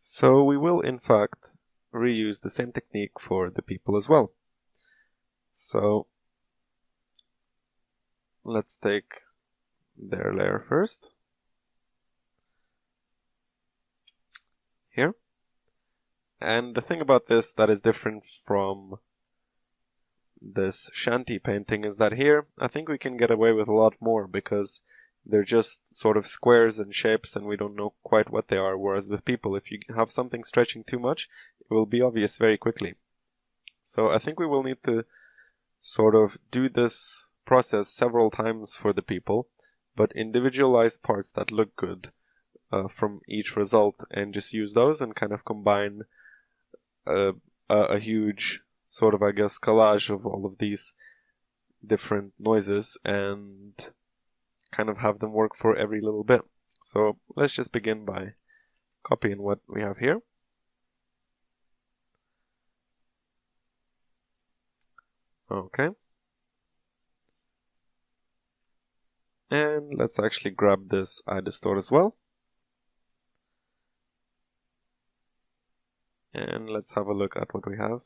So we will in fact reuse the same technique for the people as well. So let's take their layer first. Here. And the thing about this that is different from this shanty painting is that here I think we can get away with a lot more because they're just sort of squares and shapes and we don't know quite what they are, whereas with people, if you have something stretching too much, it will be obvious very quickly. So I think we will need to sort of do this process several times for the people, but individualize parts that look good from each result and just use those and kind of combine a huge sort of, I guess, collage of all of these different noises and kind of have them work for every little bit. So let's just begin by copying what we have here. Okay. And let's actually grab this iDistort as well. And let's have a look at what we have.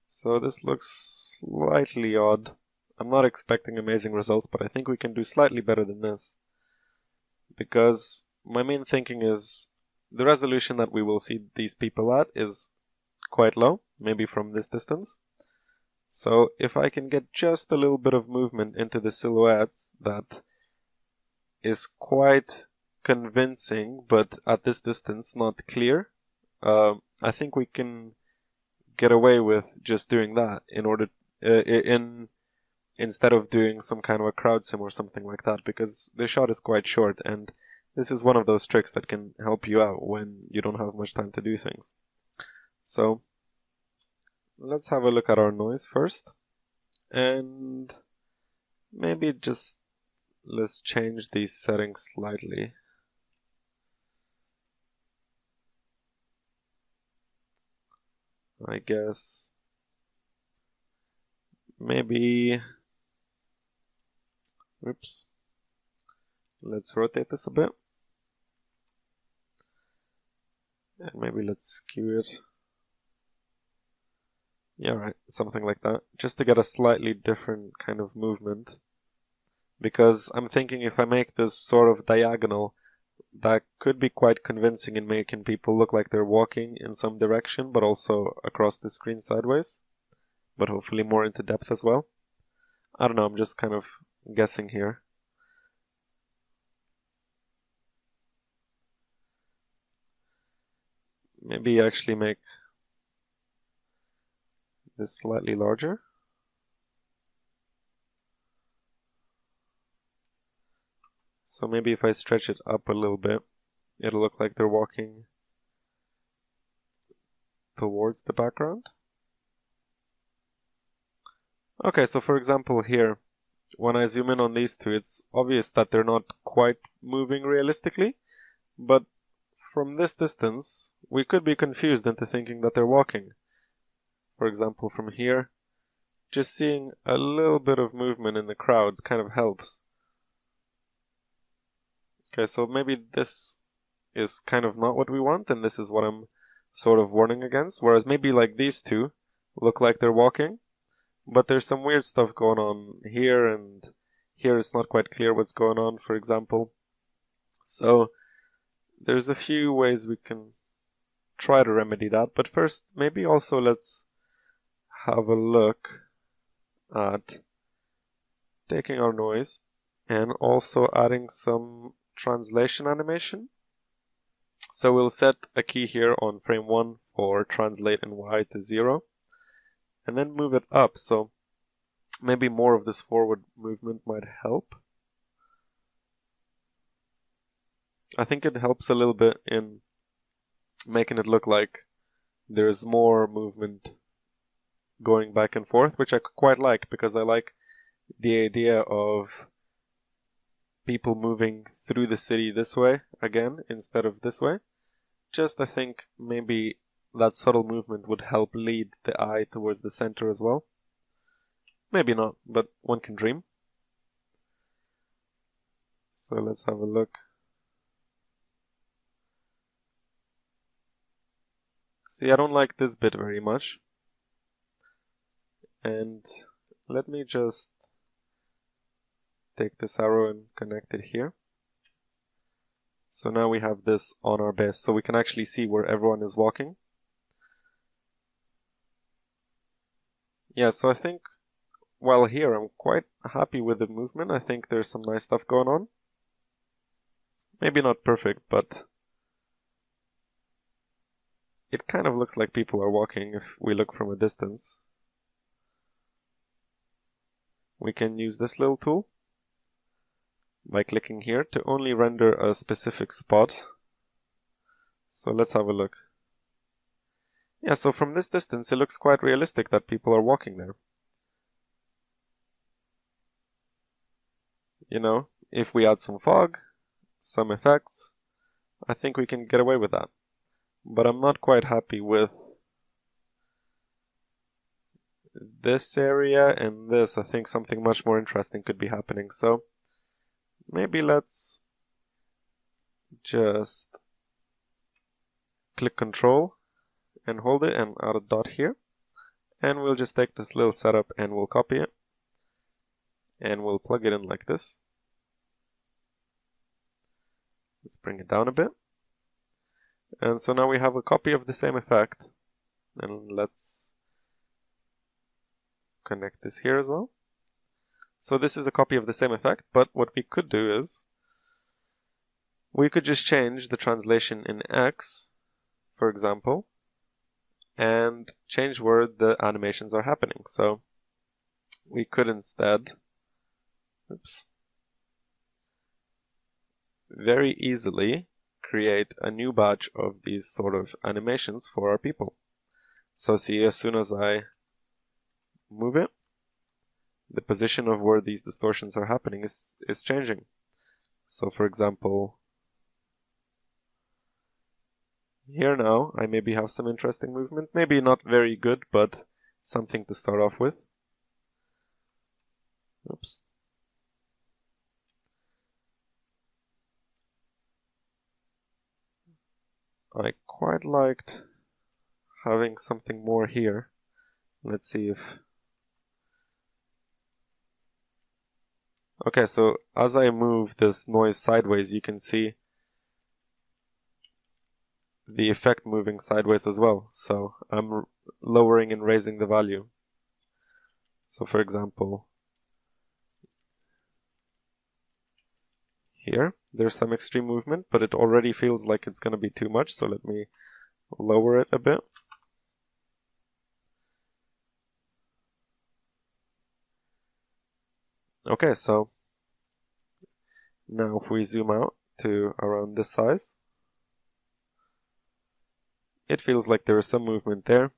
So this looks slightly odd. I'm not expecting amazing results, but I think we can do slightly better than this. Because my main thinking is the resolution that we will see these people at is quite low, maybe from this distance. So if I can get just a little bit of movement into the silhouettes that is quite convincing, but at this distance not clear, I think we can get away with just doing that in order instead of doing some kind of a crowd sim or something like that, because the shot is quite short and this is one of those tricks that can help you out when you don't have much time to do things. So let's have a look at our noise first, and maybe just let's change these settings slightly. I guess maybe, oops, let's rotate this a bit, and maybe let's skew it. Yeah, right, something like that, just to get a slightly different kind of movement, because I'm thinking if I make this sort of diagonal, that could be quite convincing in making people look like they're walking in some direction, but also across the screen sideways, but hopefully more into depth as well. I don't know, I'm just kind of guessing here. Maybe actually make this slightly larger. So maybe if I stretch it up a little bit, it'll look like they're walking towards the background. Okay, so for example here, when I zoom in on these two, it's obvious that they're not quite moving realistically, but from this distance, we could be confused into thinking that they're walking. For example, from here, just seeing a little bit of movement in the crowd kind of helps. Okay, so maybe this is kind of not what we want, and this is what I'm sort of warning against. Whereas maybe like these two look like they're walking, but there's some weird stuff going on here, and here it's not quite clear what's going on, for example. So there's a few ways we can try to remedy that, but first maybe also let's have a look at taking our noise and also adding some translation animation. So we'll set a key here on frame 1 for translate in Y to 0, and then move it up, so maybe more of this forward movement might help. I think it helps a little bit in making it look like there's more movement going back and forth, which I quite like, because I like the idea of people moving through the city this way again instead of this way. Just I think maybe that subtle movement would help lead the eye towards the center as well. Maybe not, but one can dream. So let's have a look. See, I don't like this bit very much. And let me just take this arrow and connect it here. So now we have this on our base, so we can actually see where everyone is walking. Yeah, so I think while here I'm quite happy with the movement. I think there's some nice stuff going on. Maybe not perfect, but it kind of looks like people are walking if we look from a distance. We can use this little tool by clicking here to only render a specific spot. So let's have a look. Yeah, so from this distance it looks quite realistic that people are walking there. You know, if we add some fog, some effects, I think we can get away with that. But I'm not quite happy with this area and this. I think something much more interesting could be happening. So maybe let's just click Control and hold it and add a dot here. And we'll just take this little setup and we'll copy it. And we'll plug it in like this. Let's bring it down a bit. And so now we have a copy of the same effect. And let's connect this here as well. So this is a copy of the same effect, but what we could do is we could just change the translation in X, for example, and change where the animations are happening. So we could instead, very easily create a new batch of these sort of animations for our people. So see, as soon as I move it, the position of where these distortions are happening is changing. So for example, here now I maybe have some interesting movement, maybe not very good, but something to start off with. Oops. I quite liked having something more here. Let's see if... Okay, so as I move this noise sideways, you can see the effect moving sideways as well. So I'm lowering and raising the value. So for example, here, there's some extreme movement, but it already feels like it's going to be too much, so let me lower it a bit. Okay, so now if we zoom out to around this size, it feels like there is some movement there,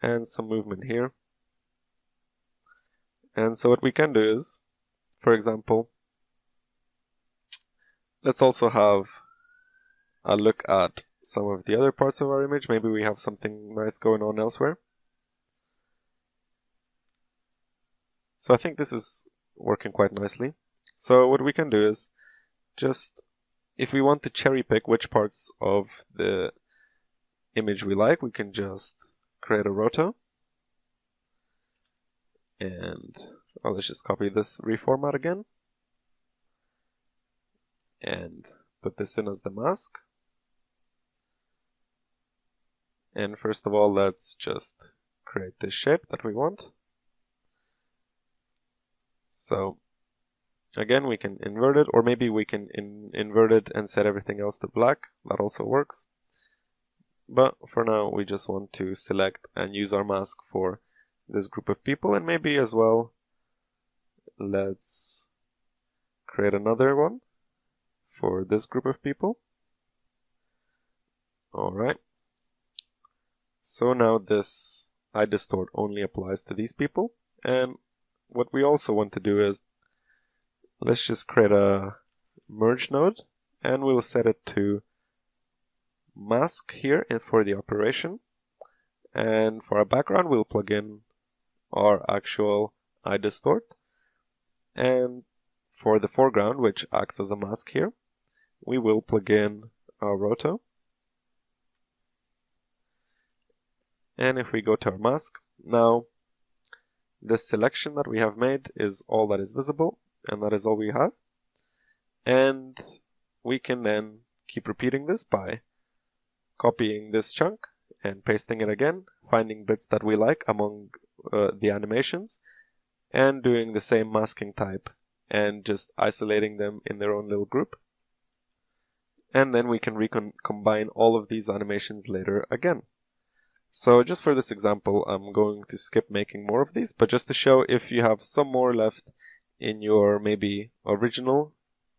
and some movement here. And so what we can do is, for example, let's also have a look at some of the other parts of our image. Maybe we have something nice going on elsewhere. So I think this is working quite nicely. So what we can do is just, if we want to cherry pick which parts of the image we like, we can just create a roto. And let's just copy this reformat again. And put this in as the mask. And first of all, let's just create this shape that we want. So again, we can invert it, or maybe we can invert it and set everything else to black. That also works. But for now, we just want to select and use our mask for this group of people, and maybe as well, let's create another one for this group of people. Alright. So now this iDistort only applies to these people, and what we also want to do is, let's just create a merge node, and we'll set it to mask here and for the operation, and for our background we'll plug in our actual iDistort, and for the foreground, which acts as a mask here, we will plug in our roto. And if we go to our mask, now this selection that we have made is all that is visible, and that is all we have. And we can then keep repeating this by copying this chunk and pasting it again, finding bits that we like among the animations, and doing the same masking type and just isolating them in their own little group. And then we can combine all of these animations later again. So just for this example, I'm going to skip making more of these, but just to show if you have some more left in your maybe original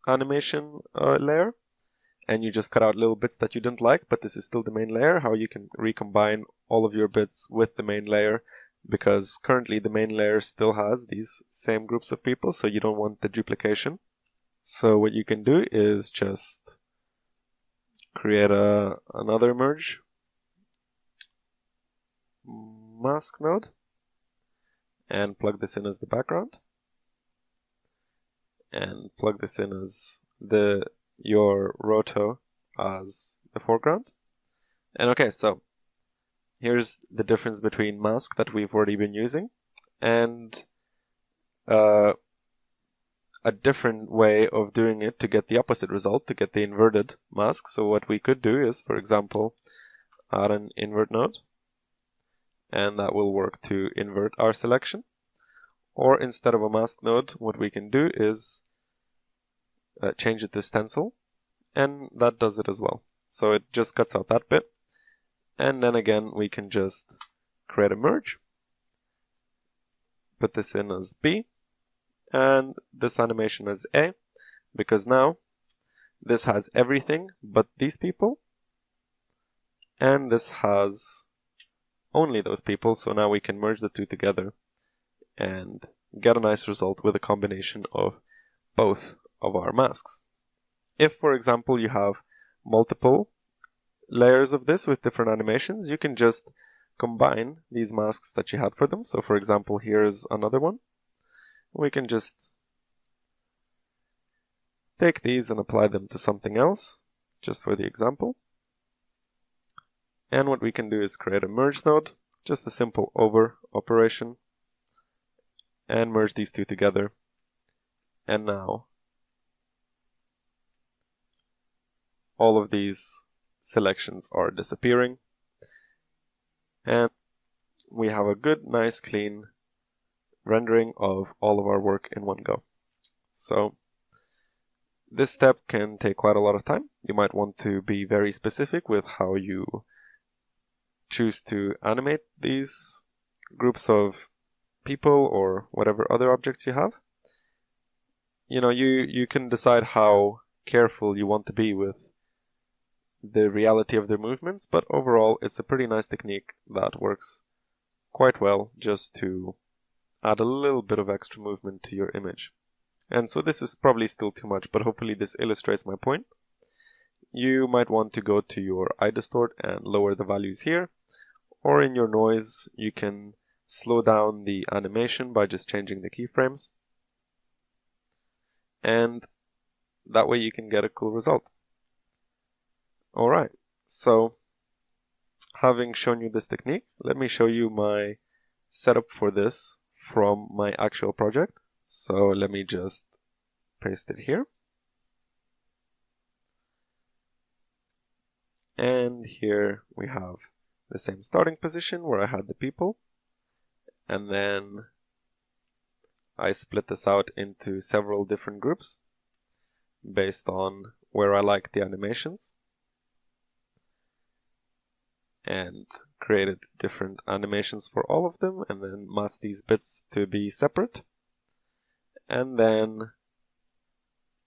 animation layer, and you just cut out little bits that you didn't like, but this is still the main layer, how you can recombine all of your bits with the main layer, because currently the main layer still has these same groups of people, so you don't want the duplication. So what you can do is just create another merge mask node and plug this in as the background, and plug this in as your roto as the foreground. And okay, so here's the difference between mask that we've already been using and a different way of doing it to get the opposite result, to get the inverted mask. So what we could do is, for example, add an invert node, and that will work to invert our selection. Or instead of a mask node, what we can do is change it to stencil, and that does it as well. So it just cuts out that bit. And then again, we can just create a merge, put this in as B, and this animation as A, because now this has everything but these people, and this has only those people, so now we can merge the two together and get a nice result with a combination of both of our masks. If, for example, you have multiple layers of this with different animations, you can just combine these masks that you had for them. So for example, here's another one. We can just take these and apply them to something else, just for the example. And what we can do is create a merge node, just a simple over operation, and merge these two together. And now all of these selections are disappearing, and we have a good, nice, clean rendering of all of our work in one go. So this step can take quite a lot of time. You might want to be very specific with how you choose to animate these groups of people or whatever other objects you have. You know, you can decide how careful you want to be with the reality of their movements, but overall it's a pretty nice technique that works quite well just to add a little bit of extra movement to your image. And so this is probably still too much, but hopefully this illustrates my point. You might want to go to your iDistort and lower the values here, or in your noise you can slow down the animation by just changing the keyframes, and that way you can get a cool result. Alright, so having shown you this technique, let me show you my setup for this from my actual project. So let me just paste it here. And here we have the same starting position where I had the people. And then I split this out into several different groups based on where I like the animations, and created different animations for all of them, and then masked these bits to be separate, and then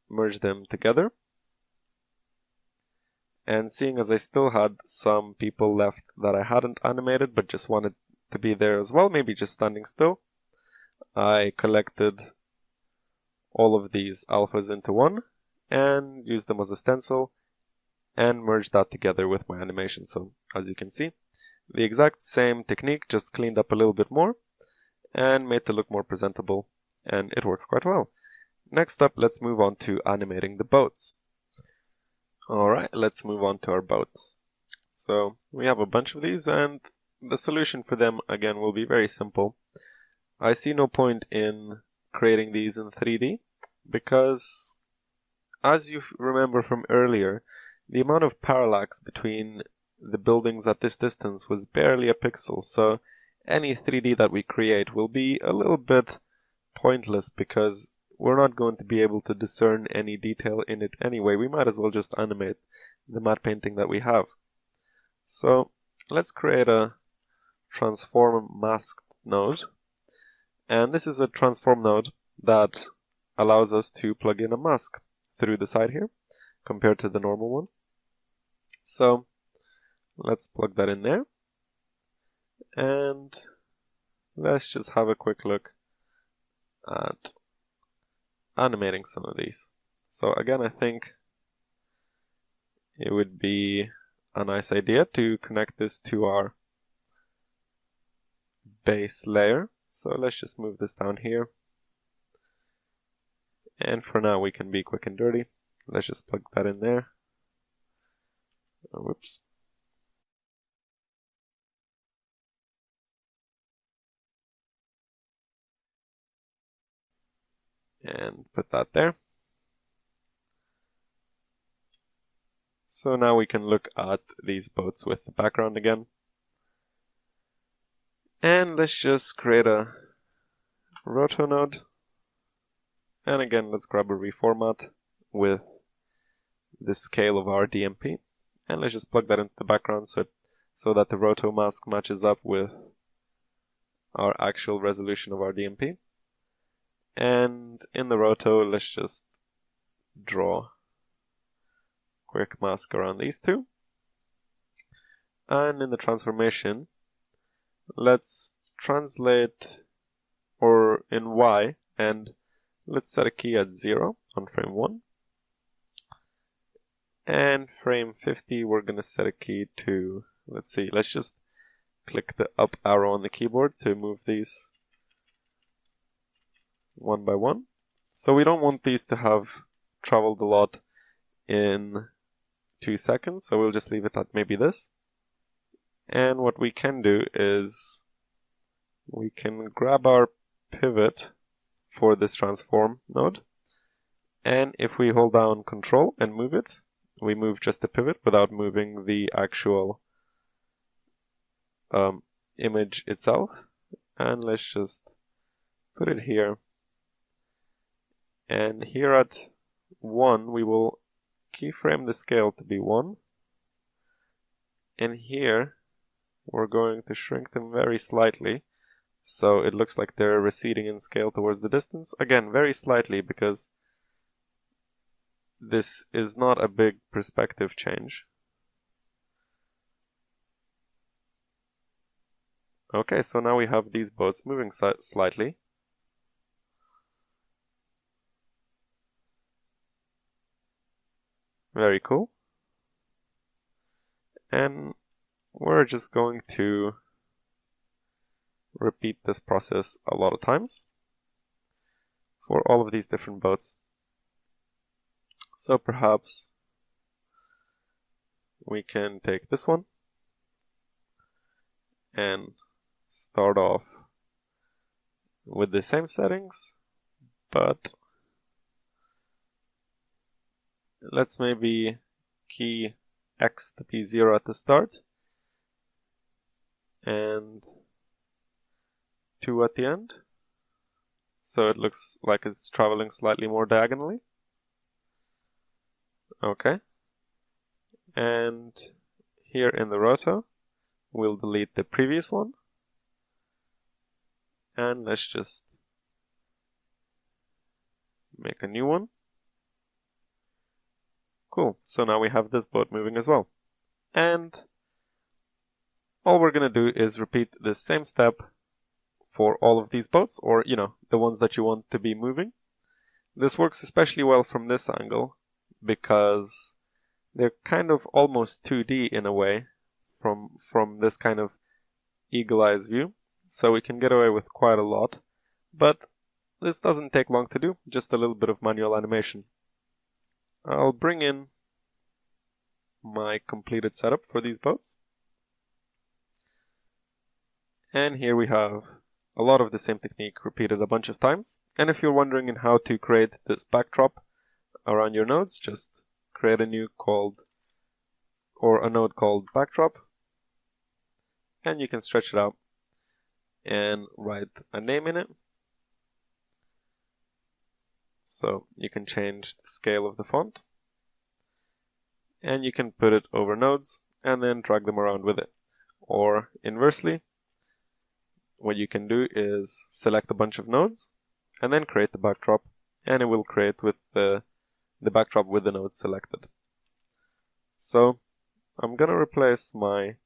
merge them together. And seeing as I still had some people left that I hadn't animated but just wanted to be there as well, maybe just standing still, I collected all of these alphas into one and used them as a stencil and merged that together with my animation. So as you can see, the exact same technique, just cleaned up a little bit more and made it look more presentable, and it works quite well. Next up, let's move on to animating the boats. Alright, let's move on to our boats. So we have a bunch of these, and the solution for them again will be very simple. I see no point in creating these in 3D because, as you remember from earlier, the amount of parallax between the buildings at this distance was barely a pixel, so any 3D that we create will be a little bit pointless because we're not going to be able to discern any detail in it anyway. We might as well just animate the matte painting that we have. So let's create a transform masked node, and this is a transform node that allows us to plug in a mask through the side here compared to the normal one. So let's plug that in there, and let's just have a quick look at animating some of these. So again, I think it would be a nice idea to connect this to our base layer. So let's just move this down here. And for now we can be quick and dirty. Let's just plug that in there. Oh, whoops. And put that there. So now we can look at these boats with the background again. And let's just create a roto node. And again, let's grab a reformat with the scale of our DMP. And let's just plug that into the background so that the roto mask matches up with our actual resolution of our DMP. And in the roto, let's just draw quick mask around these two. And in the transformation, let's translate or in Y, and let's set a key at 0 on frame 1. And frame 50, we're going to set a key to, let's see, let's just click the up arrow on the keyboard to move these one by one. So we don't want these to have traveled a lot in 2 seconds, so we'll just leave it at maybe this. And what we can do is we can grab our pivot for this transform node, and if we hold down Control and move it, we move just the pivot without moving the actual image itself. And let's just put it here. And here at 1, we will keyframe the scale to be 1. And here, we're going to shrink them very slightly, so it looks like they're receding in scale towards the distance. Again, very slightly, because this is not a big perspective change. Okay, so now we have these boats moving slightly. Very cool. And we're just going to repeat this process a lot of times for all of these different boats. So perhaps we can take this one and start off with the same settings, but let's maybe key X to be 0 at the start and 2 at the end, so it looks like it's traveling slightly more diagonally. Okay, and here in the roto we'll delete the previous one, and let's just make a new one. Cool, so now we have this boat moving as well. And all we're going to do is repeat the same step for all of these boats, or, you know, the ones that you want to be moving. This works especially well from this angle, because they're kind of almost 2D in a way from this kind of eagle-eyes view, so we can get away with quite a lot. But this doesn't take long to do, just a little bit of manual animation. I'll bring in my completed setup for these boats. And here we have a lot of the same technique repeated a bunch of times. And if you're wondering in how to create this backdrop around your nodes, just create a new a node called backdrop, and you can stretch it out and write a name in it. So you can change the scale of the font, and you can put it over nodes and then drag them around with it. Or inversely, what you can do is select a bunch of nodes and then create the backdrop, and it will create with the backdrop with the nodes selected. So I'm gonna replace my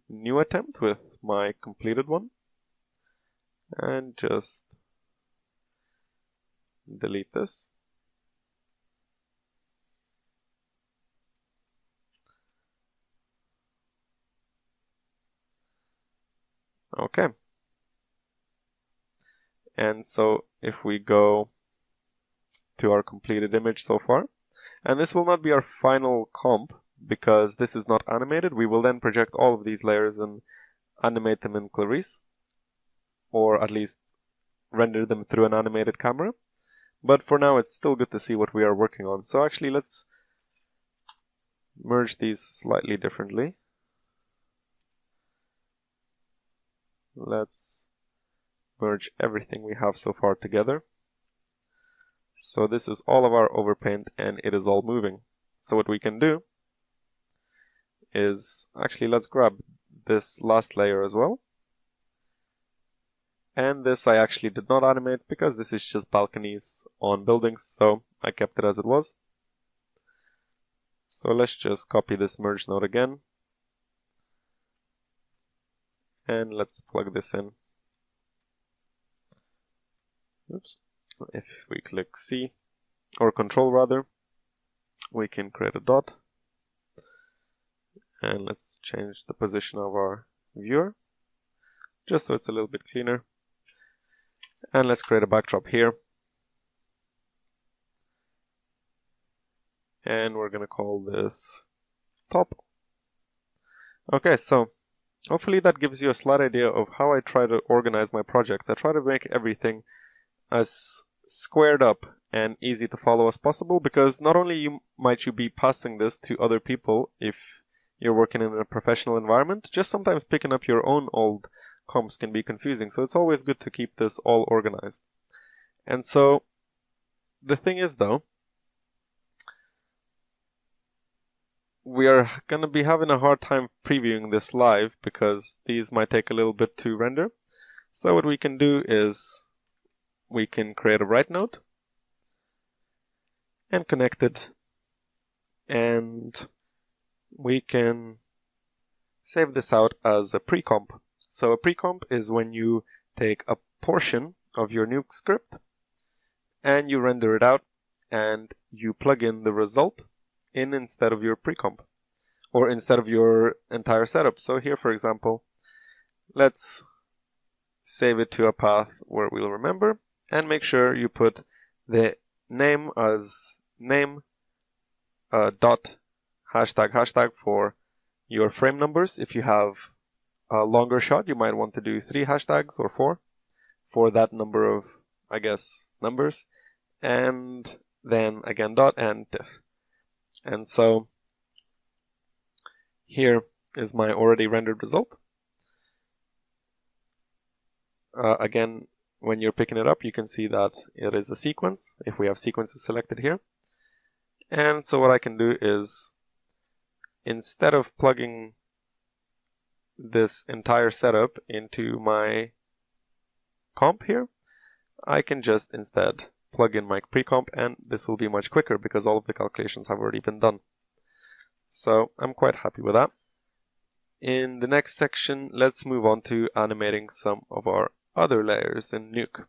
new attempt with my completed one and just delete this. Okay. And so if we go to our completed image so far, and this will not be our final comp because this is not animated, we will then project all of these layers and animate them in Clarice, or at least render them through an animated camera. But for now it's still good to see what we are working on. So actually let's merge these slightly differently. Let's merge everything we have so far together. So this is all of our overpaint and it is all moving. So what we can do is, actually let's grab this last layer as well. And this I actually did not animate because this is just balconies on buildings, so I kept it as it was. So let's just copy this merge node again. And let's plug this in. Oops. If we click C, or Control rather, we can create a dot. And let's change the position of our viewer, just so it's a little bit cleaner. And let's create a backdrop here. And we're gonna call this top. Okay, so hopefully that gives you a slight idea of how I try to organize my projects. I try to make everything as squared up and easy to follow as possible, because not only might you be passing this to other people if you're working in a professional environment, just sometimes picking up your own old comps can be confusing. So it's always good to keep this all organized. And so the thing is though, we are going to be having a hard time previewing this live because these might take a little bit to render. So what we can do is we can create a write node and connect it, and we can save this out as a pre-comp. So a pre-comp is when you take a portion of your Nuke script and you render it out and you plug in the result in instead of your pre-comp, or instead of your entire setup. So here, for example, let's save it to a path where we'll remember, and make sure you put the name as name dot hashtag for your frame numbers. If you have a longer shot, you might want to do 3 hashtags or 4 for that number of, I guess, numbers, and then again dot and diff. And so here is my already rendered result. Again, when you're picking it up, you can see that it is a sequence, if we have sequences selected here. And so what I can do is, instead of plugging this entire setup into my comp here, I can just instead plug in my pre-comp, and this will be much quicker because all of the calculations have already been done. So I'm quite happy with that. In the next section, let's move on to animating some of our other layers in Nuke.